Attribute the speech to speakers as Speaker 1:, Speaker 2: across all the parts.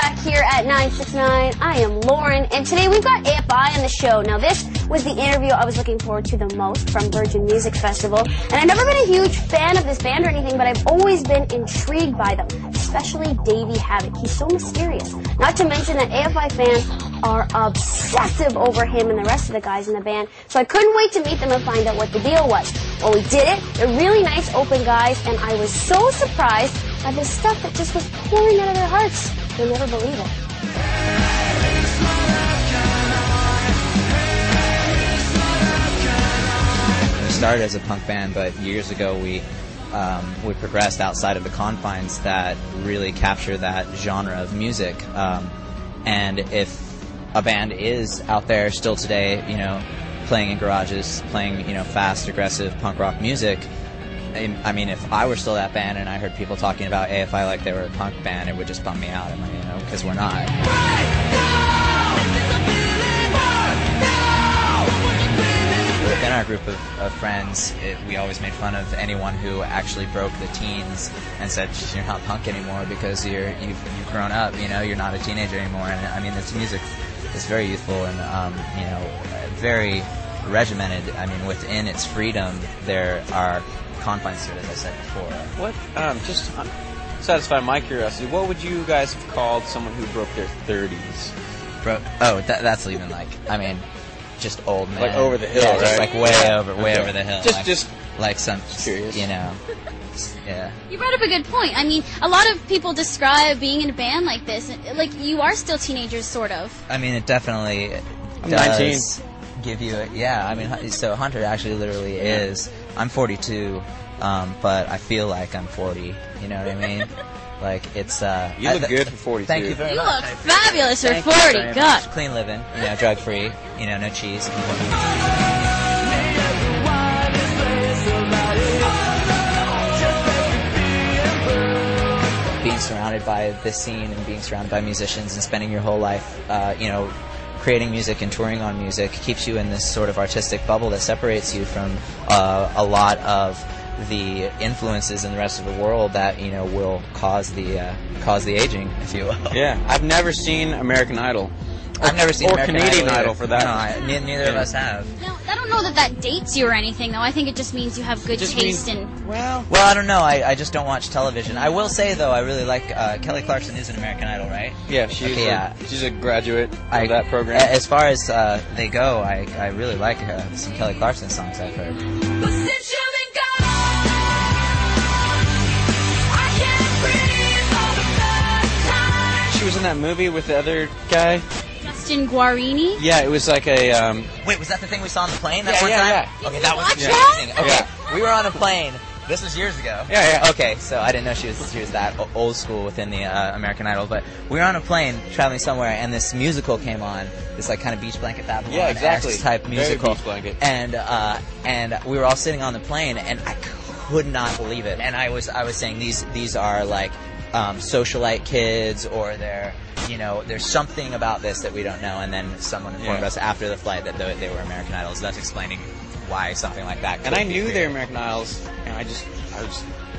Speaker 1: back here at 969. I am Lauren, and today we've got AFI on the show. Now, this was the interview I was looking forward to the most from Virgin Music Festival. And I've never been a huge fan of this band or anything, but I've always been intrigued by them, especially Davey Havoc. He's so mysterious. Not to mention that AFI fans are obsessive over him and the rest of the guys in the band. So I couldn't wait to meet them and find out what the deal was. Well, we did it. They're really nice, open guys, and I was so surprised by the stuff that just was pouring out of their hearts. You'll never believe it.
Speaker 2: We started as a punk band, but years ago we progressed outside of the confines that really capture that genre of music. And if a band is out there still today, playing in garages, playing, fast, aggressive punk rock music, I mean, if I were still that band and I heard people talking about AFI like they were a punk band, it would just bum me out, because we're not. Within our group of friends, we always made fun of anyone who actually broke the teens and said, you're not punk anymore because you've grown up, you're not a teenager anymore. And I mean, this music is very youthful and, very regimented. I mean, within its freedom, there are confines to it, as I said before.
Speaker 3: What, just satisfy my curiosity, what would you guys have called someone who broke their 30s?
Speaker 2: That's even just old man.
Speaker 3: Like over the hill, right?
Speaker 2: Just like way over the hill.
Speaker 3: Just
Speaker 2: like some,
Speaker 3: curious.
Speaker 2: Yeah.
Speaker 4: You brought up a good point. I mean, a lot of people describe being in a band like this, like you are still teenagers, sort of.
Speaker 2: I mean, it definitely
Speaker 3: I'm
Speaker 2: does
Speaker 3: 19.
Speaker 2: Give you so Hunter actually literally is. I'm 42, but I feel like I'm 40. You know what I mean? Like it's.
Speaker 3: You look good for 42.
Speaker 2: Thank you very
Speaker 4: much.
Speaker 2: much.
Speaker 4: You look fabulous for 40. God.
Speaker 2: Much. Clean living, drug free, no cheese. Being surrounded by this scene and being surrounded by musicians and spending your whole life, creating music and touring on music keeps you in this sort of artistic bubble that separates you from a lot of the influences in the rest of the world that will cause the aging, if you will.
Speaker 3: Yeah, I've never seen American Idol.
Speaker 2: I've never seen
Speaker 3: American
Speaker 2: Canadian
Speaker 3: Idol for that.
Speaker 2: No, neither of us have.
Speaker 4: Now, I don't know that dates you or anything, though. I think it just means you have good taste in.
Speaker 2: Well, I don't know. I just don't watch television. I will say though, I really like Kelly Clarkson is an American Idol, right?
Speaker 3: Yeah, she's a graduate of that program.
Speaker 2: As far as they go, I really like some Kelly Clarkson songs I've heard.
Speaker 3: She was in that movie with the other guy.
Speaker 4: Justin Guarini?
Speaker 3: Yeah, it was like a...
Speaker 2: Wait, was that the thing we saw on the plane
Speaker 3: one time? Yeah.
Speaker 2: Okay, that was amazing. Okay, we were on a plane. This was years ago.
Speaker 3: Yeah.
Speaker 2: Okay, so I didn't know she was that old school within the American Idol, but we were on a plane traveling somewhere, and this musical came on, this like kind of Beach Blanket Babylon type musical.
Speaker 3: Very Beach Blanket.
Speaker 2: And we were all sitting on the plane, and I could not believe it. And I was saying these are like socialite kids, or they're there's something about this that we don't know. And then someone informed us after the flight that they were American Idols. That's explaining why something like that.
Speaker 3: And I knew they were American Idols, and I just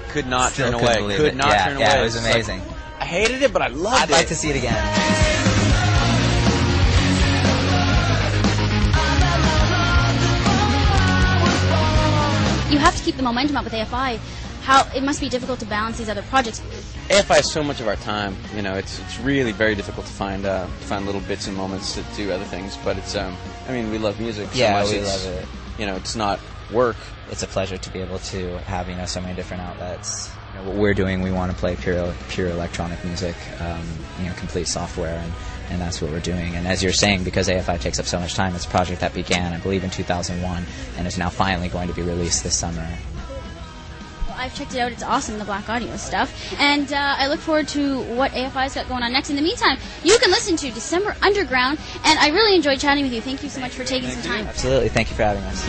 Speaker 3: could not turn away.
Speaker 2: Turn away. Yeah, it was amazing.
Speaker 3: Like, I hated it, but I loved it.
Speaker 2: I'd like to see it again.
Speaker 4: You have to keep the momentum up with AFI. It must be difficult to balance these other projects.
Speaker 3: AFI is so much of our time. It's really very difficult to find little bits and moments to do other things. But it's we love music.
Speaker 2: Yeah,
Speaker 3: so much.
Speaker 2: we love it.
Speaker 3: It's not work.
Speaker 2: It's a pleasure to be able to have so many different outlets. What we're doing, we want to play pure electronic music, complete software, and that's what we're doing. And as you're saying, because AFI takes up so much time, it's a project that began, I believe, in 2001, and is now finally going to be released this summer.
Speaker 4: I've checked it out. It's awesome, the Black Audio stuff. And I look forward to what AFI's got going on next. In the meantime, you can listen to December Underground, and I really enjoyed chatting with you. Thank you so much for taking some time.
Speaker 2: Absolutely. Thank you for having us.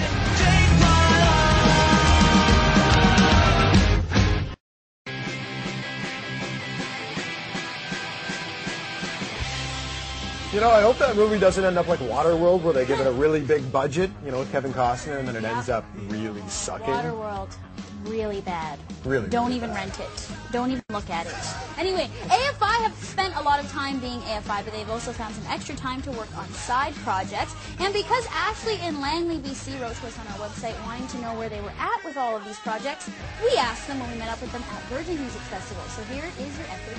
Speaker 5: You know, I hope that movie doesn't end up like Waterworld, where they give it a really big budget, you know, with Kevin Costner, and then it ends up really sucking.
Speaker 1: Waterworld, really bad.
Speaker 5: Really.
Speaker 4: Don't
Speaker 5: really
Speaker 4: even
Speaker 5: bad.
Speaker 4: rent it. Don't even look at it. Anyway, AFI have spent a lot of time being AFI, but they've also found some extra time to work on side projects. And because Ashley in Langley, BC wrote to us on our website wanting to know where they were at with all of these projects, we asked them when we met up with them at Virgin Music Festival. So here is your effort.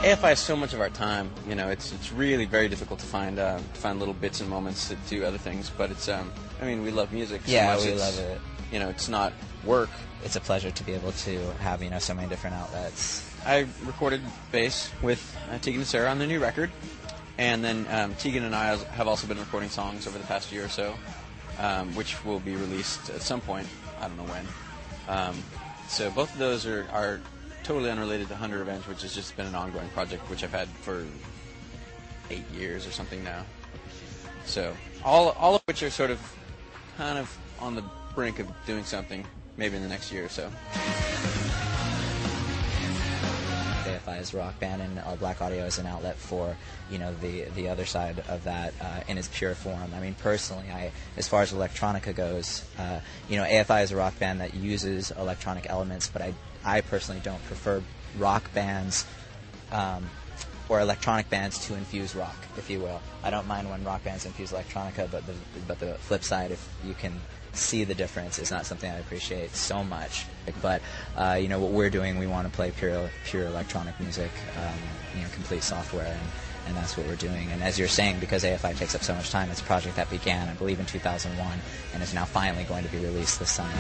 Speaker 3: AFI is so much of our time. You know, it's really very difficult to find little bits and moments to do other things. But it's I mean, we love music. So
Speaker 2: Yeah,
Speaker 3: much.
Speaker 2: we
Speaker 3: It's,
Speaker 2: love it.
Speaker 3: You know, it's not work.
Speaker 2: It's a pleasure to be able to have, you know, so many different outlets.
Speaker 3: I recorded bass with Tegan and Sarah on their new record, and then Tegan and I have also been recording songs over the past year or so, which will be released at some point. I don't know when. So both of those are totally unrelated to Hunter Revenge, which has just been an ongoing project, which I've had for 8 years or something now. So all of which are sort of kind of on the brink of doing something, maybe in the next year or so.
Speaker 2: AFI is a rock band, and Black Audio is an outlet for, you know, the other side of that in its pure form. I mean, personally, as far as electronica goes, you know, AFI is a rock band that uses electronic elements, but I personally don't prefer rock bands or electronic bands to infuse rock, if you will. I don't mind when rock bands infuse electronica, but the flip side, if you can see the difference, is not something I appreciate so much. But you know, what we're doing, we want to play pure electronic music, you know, complete software, and that's what we're doing. And as you're saying, because AFI takes up so much time, it's a project that began, I believe, in 2001, and is now finally going to be released this summer.